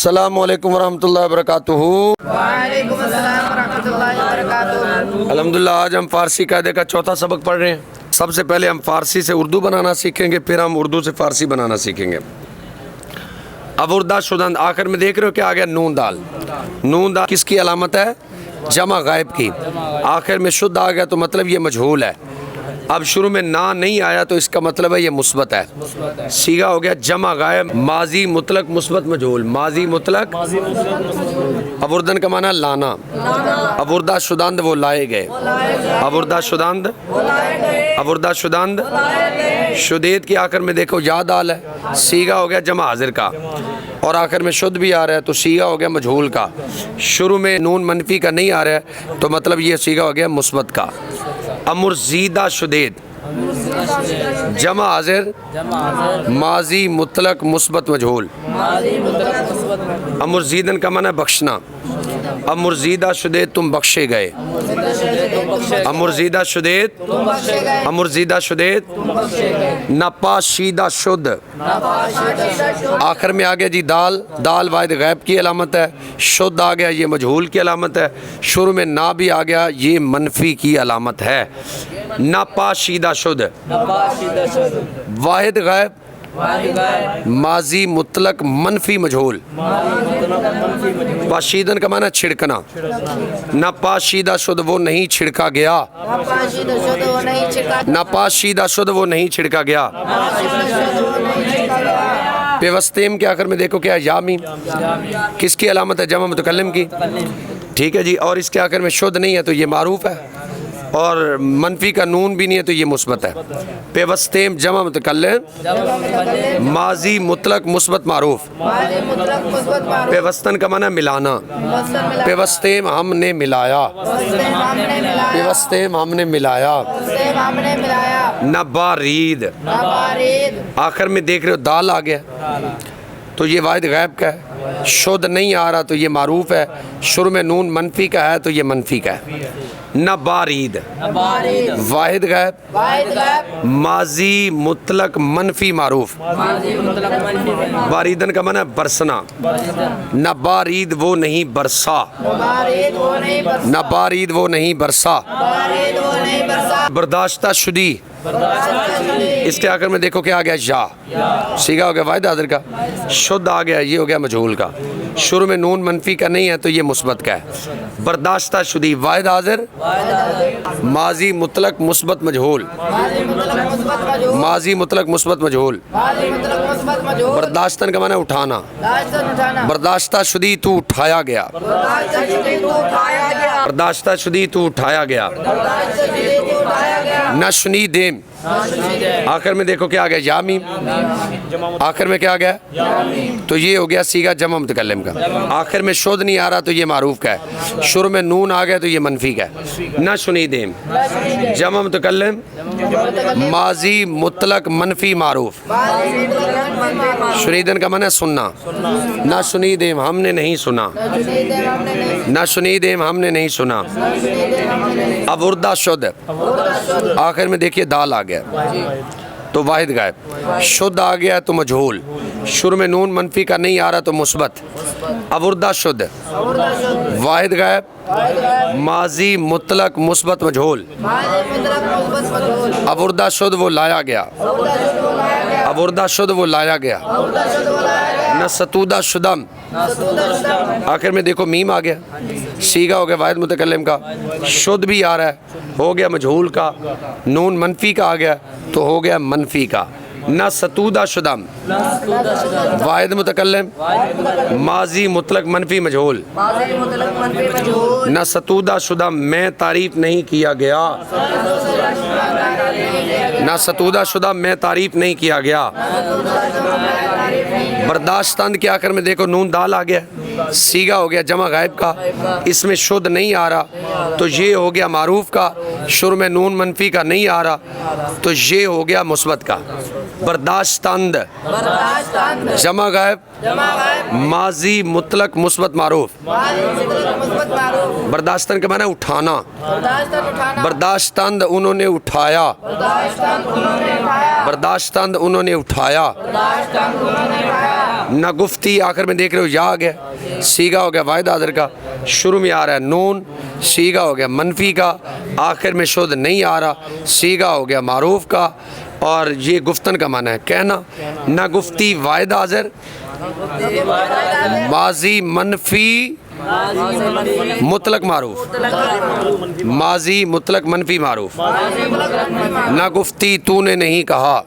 अस्सलामु अलैकुम वरहमतुल्लाहि वबरकातुहू। वालेकुम अस्सलाम वरहमतुल्लाहि वबरकातुहू। अल्हम्दुलिल्लाह आज हम फ़ारसी कायदे का चौथा सबक पढ़ रहे हैं। सबसे पहले हम फ़ारसी से उर्दू बनाना सीखेंगे, फिर हम उर्दू से फ़ारसी बनाना सीखेंगे। अब उर्दा शुदन आखिर में देख रहे हो क्या आ गया, नून दाल। नून दाल किसकी अलामत है? जमा गायब की। आखिर में शुद्ध आ गया तो मतलब ये मजहूल है। अब शुरू में ना नहीं आया तो इसका मतलब है ये मुस्बत है। सीगा हो गया जमा गायब, माजी मुतलक मुस्बत मजहूल। माजी मुतलक, अब उर्दन का माना लाना। अब उर्दा शुदांद वो लाए गए। अब उर्दा शुदांद, अब उर्दा शुदांद शुदेद की आखिर में देखो या दाल है। सीगा हो गया जमा हाजिर का और आखिर में शुद्ध भी आ रहा है तो सीगा हो गया मजहूल का। शुरू में नून मनफी का नहीं आ रहा है तो मतलब ये सीगा हो गया मुस्बत का। अमुर्जीदा शुदेद जमा हाजिर, माजी मुतलक मुस्बत मजहूल। अमुर्जीदन का माना बख्शना। अमुर्जीदा शुदेद तुम बख्शे गए। अमुर्जीदा शुदेद, अमुर्जीदा शुदेद नपाशीदा शुद्ध। आखिर में आ गया जी दाल। दाल वाहिद गैब की अलामत है। शुद्ध आ गया ये मजहूल की अलामत है। शुरू में ना भी आ गया ये मनफी की अलामत है। नपाशीदा शुद्ध, वाहिद गैब, माजी मुतलक मनफी मजहूल। पाशीदन का माना छिड़कना। ना पाशीदा शुद्ध वो नहीं छिड़का गया। ना पाशीदा शुद्ध वो नहीं छिड़का गया। पेवस्तेम के आखिर में देखो क्या या मीम किसकी अलामत है? जमा मुतकल्लिम की। ठीक है जी। और इसके आखिर में शुद्ध नहीं है तो ये मारूफ है और मनफी का नून भी नहीं है तो ये मुस्बत है। पेवस्तेम जमा मुतकल्लिम, माजी मुतलक मुस्बत मारूफ। पेवस्तन का माना मिलाना। पेवस्तेम हमने मिलाया। पेवस्तेम हमने मिलाया। नबारीद, आखिर में देख रहे हो दाल आ गया तो ये वाहिद गैब का है। शुद्ध नहीं आ रहा तो ये मारूफ है। शुरू में नून मनफी का है तो ये मनफी का है। नबारीद वाहिद गैब, माजी मुतलक मनफी मारूफ। बारीदन का माना बरसना। नबारीद वो नहीं बरसा। नबारीद वो नहीं बरसा। बर्दाश्ता शुदी, इसके आखिर में देखो क्या आ गया या। सीगा हो गया वाहिद हाजिर का। शुद्ध आ गया ये हो गया मजहूल का। शुरू में नून मनफी का नहीं है तो ये मुस्बत का है। बर्दाश्ता शुदी वाहिद हाजिर, माजी मुतलक मुस्बत मजहूल। माजी मुतलक मुस्बत मजहूल। बर्दाश्तन का माना उठाना। बर्दाश्ता शुदी तू उठाया गया। बर्दाश्ता शुदी तू उठाया गया। नशनी देम, आखिर में देखो क्या आ गया या मीम। आखिर में क्या आ गया तो ये हो गया सीगा जमा मुतकल्लिम का। आखिर में शुद्ध नहीं आ रहा तो ये मारूफ का है। शुरू में नून आ गया तो ये मनफी का है। नशनी देम जमा मुतकल्लिम, माजी मुतलक मनफी मारूफ। शुनीदन का माना सुनना। ना सुनी देम हमने नहीं सुना। ना सुनी देम हमने नहीं सुना। अब उर्दा शुद्ध, आखिर में देखिए दाल आ गया तो वाहिद गायब। शुद्ध आ गया तो मजहूल। शुरू में नून मनफी का नहीं आ रहा तो मुस्बत। अब उर्दा शुद्ध, वाहिद गायब, माजी मुतलक मुस्बत मजहूल। अब उर्दा शुद्ध वो लाया गया। अब उर्दा शुद्ध वो लाया गया। न सतूदा शुदम, आखिर में देखो मीम आ गया। सीगा हो गया वाहिद मुतकल्लिम का। शुद्ध भी आ रहा है, हो गया मजहूल का। नून मनफी का आ गया तो हो गया मनफी का। न सतूदा शुदम वाहिद मुतकल्लिम, माजी मुतलक मनफी मजहूल। न सतूदा शुदम मैं तारीफ नहीं किया गया। न सतूदा शुदा मैं तारीफ नहीं किया गया। बर्दाश्तंद के आखिर में देखो नून दाल आ गया। सीगा हो गया जमा गायब का। इसमें शुद्ध नहीं आ रहा तो ये हो गया मारूफ का। शुरू में नून मनफी का नहीं आ रहा तो ये हो गया मुस्बत का। बर्दाश्तंद जमा गायब, माजी मुतलक मुस्बत मारूफ। बर्दाश्तन के माना उठाना। बर्दाश्तंद उन्होंने उठाया। बर्दाश्तंद उन्होंने उठाया। نہ گفتی، آخر میں دیکھ رہے ہو یا آ گیا، سیگا ہو گیا واحد حاضر کا، شروع میں آ رہا ہے نون، سیگا ہو گیا منفی کا، آخر میں شد نہیں آ رہا، سیگا ہو گیا معروف کا، اور یہ گفتن کا معنی ہے کہنا، نہ گفتی واحد حاضر، ماضی منفی مطلق معروف، ماضی مطلق منفی معروف، نہ گفتی تو نے نہیں کہا،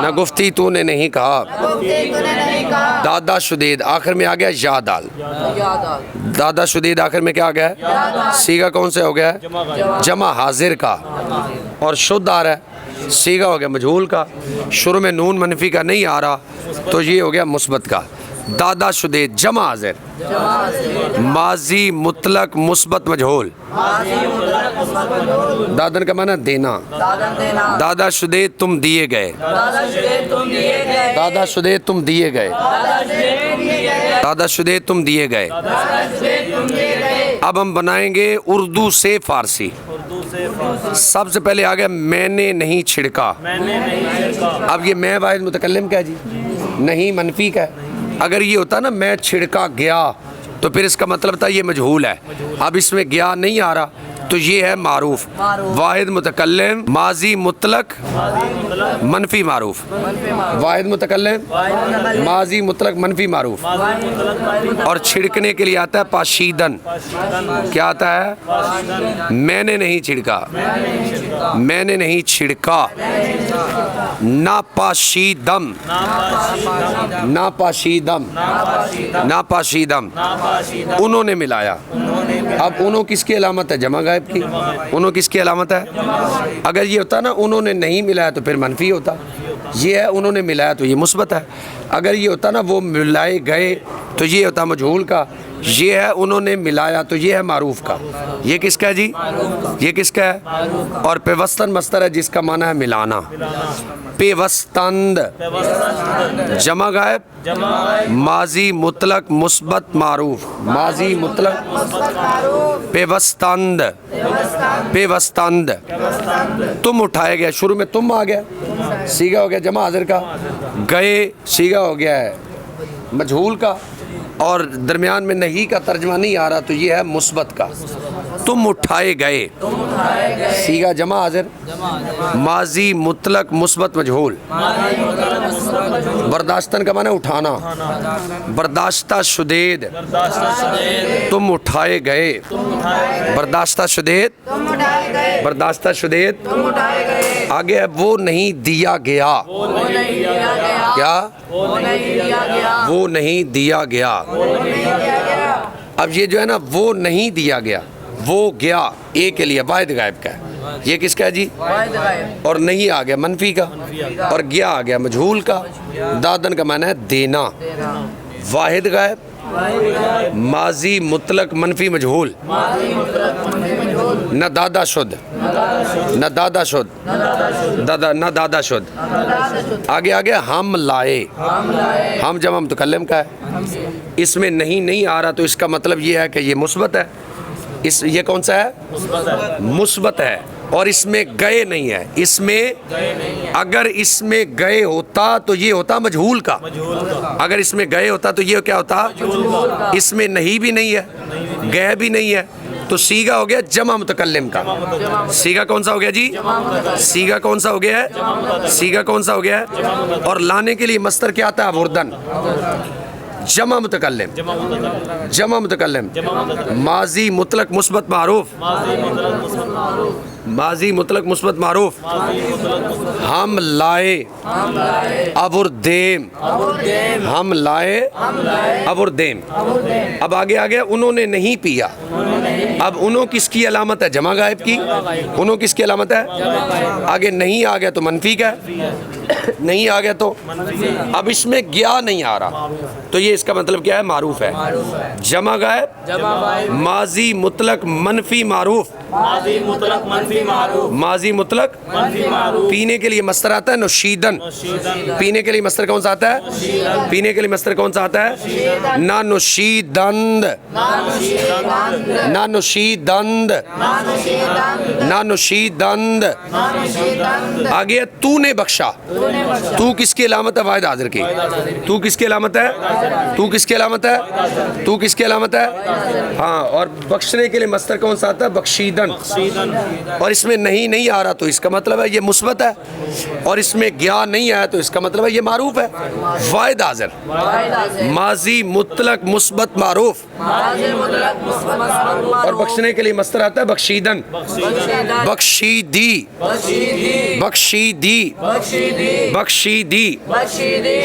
نہ گفتی تو نے نہیں کہا، دادا شدید آخر میں آ گیا یا دال، دادا شدید آخر میں کیا آ گیا ہے، سیگا کون سے ہو گیا ہے، جمع حاضر کا، اور شد آ رہا ہے، سیگا ہو گیا مجہول کا، شروع میں نون منفی کا نہیں آ رہا تو یہ ہو گیا مثبت کا، دادا شدید جمع حاضر، ماضی مطلق مثبت مجہول، دادن کا معنی دینا، دادا شدید تم دیے گئے، دادا شدید تم دیے گئے، دادا شدید تم دیے گئے۔ اب ہم بنائیں گے اردو سے فارسی۔ سب سے پہلے آ گیا میں نے نہیں چھڑکا، اب یہ میں واحد متکلم کا ہے جی، نہیں منفی کا ہے، اگر یہ ہوتا نا میں چھڑکا گیا تو پھر اس کا مطلب تھا یہ مجہول ہے، اب اس میں گیا نہیں آ رہا تو یہ ہے معروف، واحد متکلم ماضی مطلق منفی معروف، واحد متکلم ماضی مطلق منفی معروف، اور چھڑکنے کے لیے آتا ہے پاشیدن، کیا آتا ہے، میں نے نہیں چھڑکا، میں نے نہیں چھڑکا، ناپاشیدم، ناپاشیدم، ناپاشیدم، انہوں نے ملایا، اب انہوں کس کی علامت ہے، جمع غائب کی، انہوں کس کی علامت ہے، اگر یہ ہوتا نا انہوں نے نہیں ملایا تو پھر منفی ہوتا، یہ ہے انہوں نے ملایا تو یہ مثبت ہے، اگر یہ ہوتا نا وہ ملائے گئے تو یہ ہوتا مجہول کا، یہ ہے انہوں نے ملایا تو یہ ہے معروف کا، یہ کس کا ہے جی، یہ کس کا ہے، اور پیوستن مصدر ہے جس کا معنی ہے ملانا، پیوستند جمع غائب ماضی مطلق مثبت معروف، ماضی مطلق پیوستند، پیوستند، تم اٹھائے گئے، شروع میں تم آ گیا، سیگا ہو گیا جمع حاضر کا، گئے سیگا ہو گیا ہے مجہول کا، اور درمیان میں نہیں کا ترجمہ نہیں آ رہا تو یہ ہے مثبت کا، تم اٹھائے گئے، سیگا جمع حاضر ماضی مطلق مثبت مجہول، برداشتن کا معنی اٹھانا، برداشتہ شدید تم اٹھائے گئے، برداشتہ شدید، برداشتہ شدید، آگے ہے وہ نہیں دیا گیا، کیا، وہ نہیں دیا گیا، اب یہ جو ہے نا وہ نہیں دیا گیا، وہ گیا اے کے لیے واحد غائب کا ہے، یہ کس کا ہے جی، اور نہیں آ گیا منفی کا، اور گیا آ گیا مجہول کا، دادن کا معنی ہے دینا، واحد غائب ماضی مطلق منفی مجہول، نہ دادا شد، نہ دادا شد، دادا نہ دادا شد، آگے آگے ہم لائے، ہم جمع متکلم کا ہے، اس میں نہیں آ رہا تو اس کا مطلب یہ ہے کہ یہ مثبت ہے، یہ کون سا ہے، مثبت ہے، اور اس میں گئے نہیں ہے، اس میں اگر اس میں گئے ہوتا تو یہ ہوتا مجہول کا، اگر اس میں گئے ہوتا تو یہ کیا ہوتا، اس میں نہیں بھی نہیں ہے، گئے بھی نہیں ہے، تو سیگا ہو گیا جمع متکلم کا، سیگا کون سا ہو گیا جی، سیگا کون سا ہو گیا ہے، سیگا کون سا ہو گیا ہے، اور لانے کے لیے مصدر کیا آتا ہے، وردن، جمع متکلم، جمع متکلم ماضی مطلق مثبت معروف، ماضی مطلق مثبت معروف، ہم لائے ابردیم، ہم لائے ابردیم، اب آگے آگے انہوں نے نہیں پیا، اب انہوں کس کی علامت ہے، جمع غائب کی، انہوں کس کی علامت ہے، آگے نہیں آ گیا تو منفی کا ہے، نہیں آ گیا تو، اب اس میں گیا نہیں آ رہا تو یہ اس کا مطلب کیا ہے، معروف ہے، جمع غائب ماضی مطلق منفی معروف، माजी मुतलक मनफी मारूफ माजी मुतलक मनफी मारूफ पीने के लिए मस्तर आता है नुशीदन पीने के लिए मस्तर कौन सा आता है पीने के लिए मस्तर कौन सा आता है ना नुशीदंद ना नुशीदंद ना नुशीदंद आगे है तूने बख्शा तू किसकी अलामत है वाहिद हाजिर की तू किसकी अलामत है तू किसकी अलामत है तू किसकी अलामत है हाँ और बख्शने के लिए मस्तर कौन सा आता है बख्शीदन और इसमें नहीं आ रहा तो इसका मतलब है ये मुस्बत है और इसमें गया नहीं आया तो इसका मतलब है ये मारूफ है वाहिद हाजिर माजी मुतलक मुस्बत मारूफ और बख्शने के लिए मस्तर आता है बख्शीदन बख्शीदी बख्शीदी बख्शीदी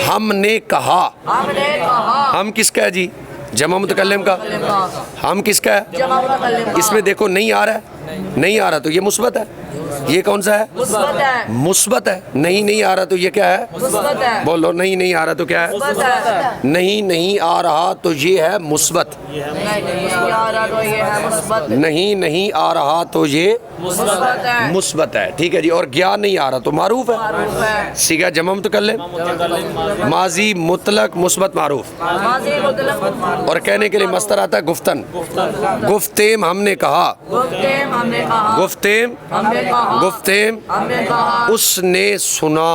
हमने कहा हम किसका है जी जमा मुतकल्लिम का हम किसका है इसमें देखो नहीं आ रहा है नहीं आ रहा तो ये मुस्बत है ये कौन सा है मुस्बत है नहीं आ रहा तो ये क्या है बोलो नहीं आ रहा तो क्या है नहीं आ रहा तो ये है मुस्बत नहीं आ रहा तो ये मुस्बत है ठीक है जी और गया नहीं आ रहा तो मारूफ है सीगा जमा मुतकल्लिम माजी मुतलक मुस्बत मारूफ और कहने के लिए मस्तर आता है गुफ्तन गुफ्तेम हमने कहा गुफ्तेम गुफ्तेम उसने सुना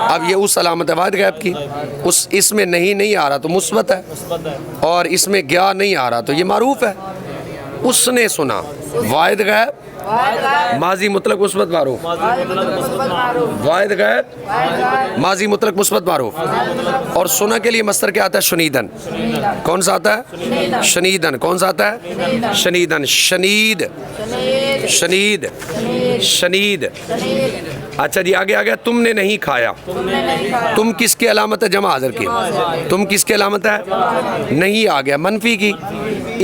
अब ये उस अलामत वाहिद गैब की उस इसमें नहीं आ रहा तो मुस्बत है और इसमें गया नहीं आ रहा तो ये मारूफ है उसने सुना वाहिद गैब माजी मुतलक मुस्बत मारूफ वाहिद गैब माजी मुतलक मुस्बत मारूफ और सुना के लिए मस्तर क्या आता है शनीदन कौन सा आता है शनीदन कौन सा आता है शनीदन शनीद शनीद शनीद अच्छा जी आगे आ गया तुमने नहीं खाया तुम किसके अलामत है जमा हाजिर की तुम किसके अलामत है नहीं आ गया मनफी की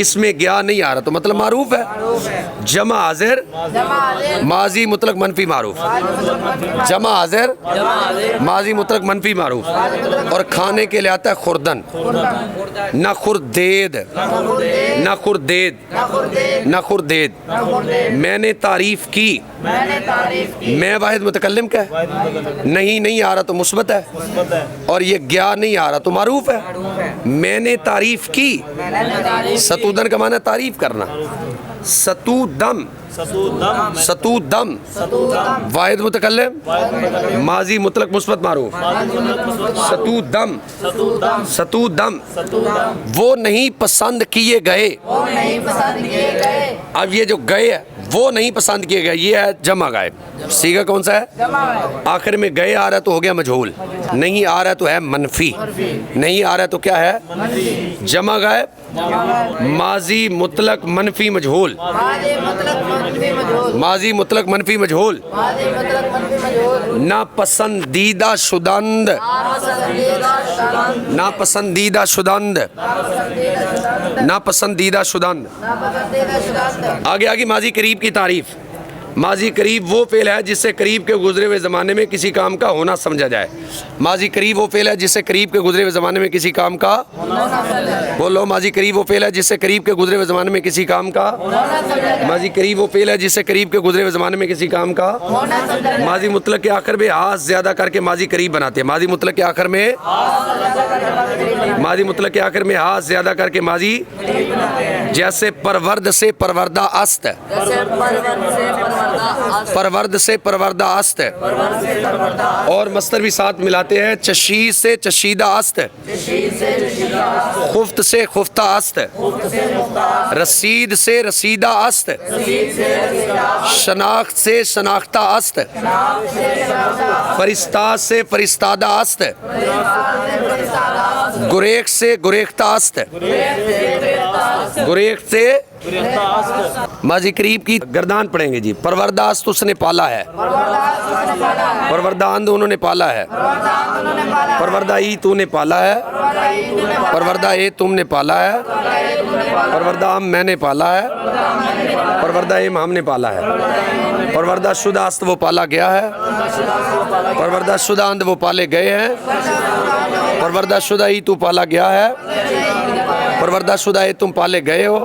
इसमें गया नहीं आ रहा तो मतलब मारूफ है जमा हाजिर माजी मुतलक मनफी मारूफ जमा हाजिर माजी मुतलक मनफी मारूफ और खाने के लिए आता है खुर्दन न खुरदेद न खुरदेद न खुरदेद मैंने तारीफ की मैं वाहिद मुतकल्लिम का है नहीं आ रहा तो मुस्बत है और ये गया नहीं आ रहा तो मारूफ है मैंने तारीफ की सतूदन का माना तारीफ करना सतूदम सतूदम वाहिद मुतकल्लिम माजी मुतलक मुस्बत मारूफ सतूदम सतूदम वो नहीं पसंद किए गए अब ये जो गए है वो नहीं पसंद किए गए ये है जमा गायब सीगा कौन सा है आखिर में गए आ रहा है तो हो गया मजहूल नहीं आ रहा है तो है मनफी नहीं आ रहा है तो क्या है जमा गायब माजी मुतलक मनफी मजहूल माजी मुतलक मनफी मजहूल ना पसंदीदा शुदंद ना पसंदीदा शुदंद ना पसंदीदा शुदंद आगे माजी करीब की तारीफ माजी करीब वो फेल है जिससे करीब के गुजरे हुए ज़माने में किसी काम का होना समझा जाए माजी करीब वो फेल है जिससे करीब के गुजरे हुए ज़माने में किसी काम का बोलो माजी करीब वो फेल है जिससे करीब के गुजरे हुए ज़माने में किसी काम का माजी करीब वो फेल है जिससे करीब के गुजरे हुए ज़माने में किसी काम का माजी मुतलक के आखिर में हाथ ज़्यादा करके माजी करीब बनाते हैं माजी मुतलक के आखिर में माजी मुतलक के आखिर में हाथ ज़्यादा करके माजी जैसे परवर्द से परवरदा अस्त परवर्द से परवरदा अस्त और मस्तर भी साथ मिलाते हैं चशीद से चशीदा अस्त खुफ्त से खुफ्ता अस्त रसीद से रसीदा अस्त शनाख्त से शनाख्ता अस्त फरिश्ता से फरिश्तादा अस्त गुरेख से गुरेख्ता अस्त गुरेख से माजी करीब की गर्दान पढ़ेंगे जी परवरदास्त उसने पाला है परवरदांद उन्होंने पाला है परवरदाई तूने पाला है परवरदा ए तुमने पाला है परवरदाम मैंने पाला है परवरदा एम हमने पाला है परवरदा शुदास्त वो पाला गया है परवरदा शुदांद वो पाले गए हैं परवरदा शुदाई तू पाला गया है परवरदा शुदा तुम पाले गए हो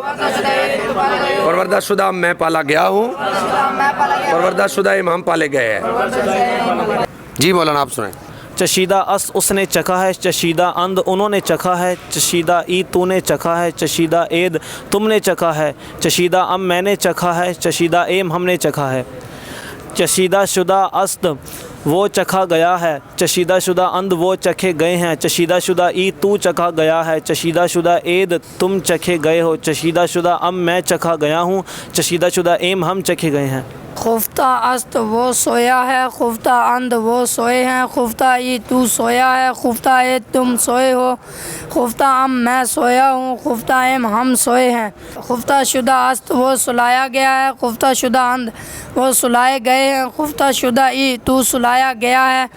परवरदा शुदा मैं पाला गया हूँ, मैं पाला गया परवरदा शुदा हम पाले गए हैं। जी मौलाना आप सुनाएं। चशीदा अस उसने चखा है, चशीदा अंध उन्होंने चखा है, चशीदा ई तूने चखा है, चशीदा एद तुमने चखा है, चशीदा अम मैंने चखा है, चशीदा एम हमने चखा है। चशीदा शुदा अस्त वो चखा गया है, चशीदा शुदा अंध वो चखे गए हैं, चशीदा शुदा ई तू चखा गया है, चशीदा शुदा एद तुम चखे गए हो, चशीदा शुदा अम मैं चखा गया हूँ, चशीदा शुदा एम हम चखे गए हैं। खुफ्ता अस्त वो सोया है, खुफ्ता अंध वो सोए हैं, खुफ्ता ई तू सोया है, खुफ्ता ए तुम सोए हो, खुफ्ता अम मैं सोया हूँ, खुफ्ता एम हम सोए हैं। खुफ्ता शुदा अस्त वो सुलाया गया है, खुफ्ता शुदा अंध वो सुलाए गए हैं, खुफ्ता शुदा ई तू सुलाया गया है,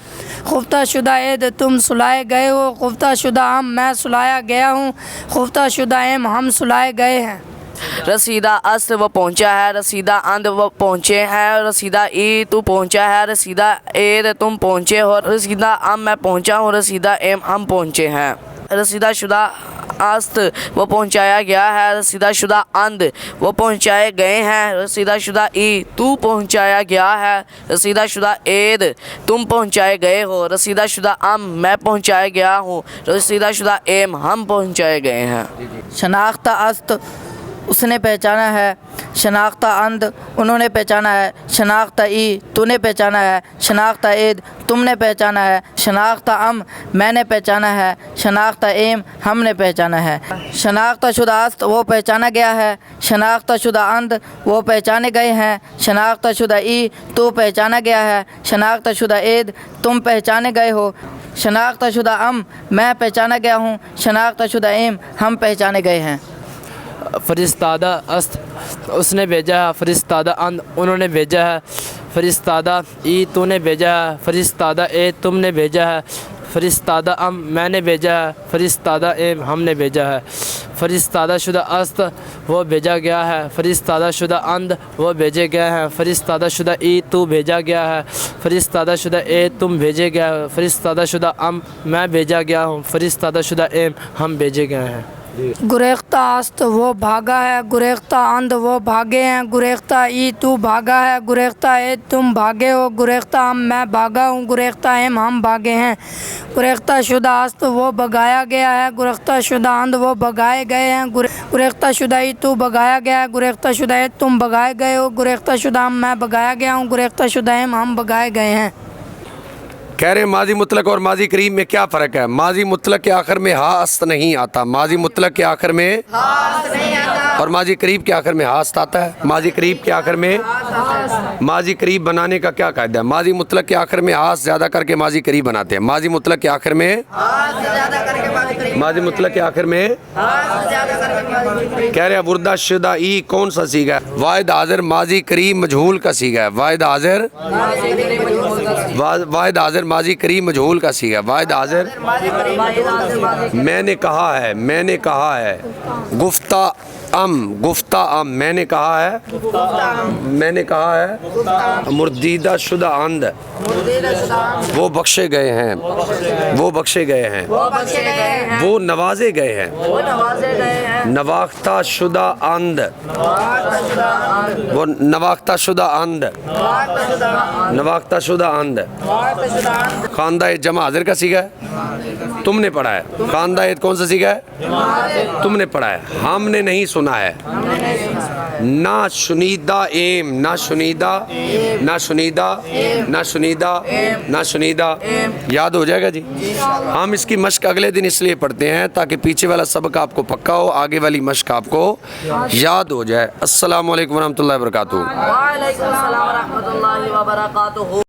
खुफ्ता शुदा एद तुम सुलाए गए हो, खुफ्ता शुदा अम मैं सुलाया गया हूँ, खुफ्ता शुदा एम हम सुलाए गए हैं। रसीदा अस्त वो पहुँचा है, रसीदा अंध वो पहुँचे हैं, रसीदा ई तू पहुँचा है, रसीदा एद तुम पहुँचे हो, रसीदा अम मैं पहुँचा हूँ, रसीदा एम हम पहुँचे हैं। रसीदा शुदा अस्त वो पहुँचाया गया है, रसीदा शुदा अंध वो पहुँचाए गए हैं, रसीदा शुदा ई तू पहुँचाया गया है, रसीदा शुदा एद तुम पहुँचाए गए हो, रसीदा शुदा अम मैं पहुँचाया गया हूँ, रसीदा शुदा एम हम पहुँचाए गए हैं। शनाख्ता अस्त उसने पहचाना है, शनाख्ता अंध उन्होंने पहचाना है, शनाख्ता ई तूने पहचाना है, शनाख्ता एद तुमने पहचाना है, शनाख्ता अम मैंने पहचाना है, शनाख्ता एम हमने पहचाना है। शनाख्ता शुदा अस्त वो पहचाना गया है, शनाख्ता शुदा अंध वो पहचाने गए हैं, शनाख्ता शुदा ई तू पहचाना गया है, शनाख्ता शुदा एद तुम पहचाने गए हो, शनाख्ता शुदा अम मैं पहचाना गया हूँ, शनाख्ता शुदा एम हम पहचाने गए हैं। फरिस्तादा अस्त उसने भेजा है, फरिस्तादा अंध उन्होंने भेजा है, फरिस्तादा ई तूने भेजा है, फरिस्तादा ए तुमने भेजा है, फरिस्तादा अम मैंने भेजा है, फरिस्तादा एम हमने भेजा है। फरिस्तादा शुदा अस्त वो भेजा गया है, फरिस्तादा शुदा अंध वो भेजे गए हैं, फरिस्तादा शुदा ई तू भेजा गया है, फरिस्तादा शुदा ए तुम भेजे गया है, फरिस्तादा शुदा अम मैं भेजा गया हूँ, फरिस्तादा शुदा एम हम भेजे गए हैं। गुरेख्ता अस्त वो भागा है, गुरेख्ता अंध वो भागे हैं, गुरेख्ता ई तू भागा है, गुरेख्ता ए तुम भागे हो, गुरेख्ता अम मैं भागा हूँ, गुरेख्ता एम हम भागे हैं। गुरेख्ता शुदा अस्त वो भगाया गया है, गुरेख्ता शुदा अंध वो भगाए गए हैं, गुरेख्ता शुदा ई तू भगाया गया है, गुरेख्ता शुदा ए तुम भगाए गए हो, गुरेख्ता शुदा अम मैं भगाया गया हूँ, गुरेख्ता शुदा एम हम भगाए गए हैं। कह रहे हैं माजी मुतलक और माजी करीब में क्या फ़र्क है। माजी मुतलक के आखिर में हा अस्त नहीं आता, माजी मुतलक के आखिर में और माजी करीब के आखिर में हा अस्त आता है। माजी करीब के आखिर में माजी करीब बनाने का क्या कायदा है। माजी मुतलक के आखिर में हा ज़्यादा करके माजी करीब बनाते हैं, माजी मुतलक के आखिर में माजी मुतलक के आखिर में कह रहे हैं बुर्दा शुदा ई कौन सा सीगा है। वाहिद हाजिर माजी करीब मजहूल का सीगा है, वाहिद हाजिर माजी करीब मजहूल का सीगा। वाहिद हाजिर मैंने कहा है गुफ्ता अम मैंने कहा है मुर्दीदा शुदा अंध वो बख्शे गए हैं, वो नवाजे गए हैं। नवाख्ता शुदा अंध वो नवाख्ता शुदा अंध खानदा जमा हाजिर का सीगा है, तुमने पढ़ा है। खानदा कौन सा सीगा है, तुमने पढ़ा है, हमने नहीं सुना है। ना शुनीदा एम ना शुनीदा याद हो जाएगा जी। हम इसकी मश्क अगले दिन इसलिए पढ़ते हैं ताकि पीछे वाला सबक आपको पक्का हो, आगे वाली मश्क आपको याद हो जाए। अस्सलामु अलैकुम वरहमतुल्लाहि वबरकातुहू। वालेकुम अस्सलाम वरहमतुल्लाहि वबरकातुहू।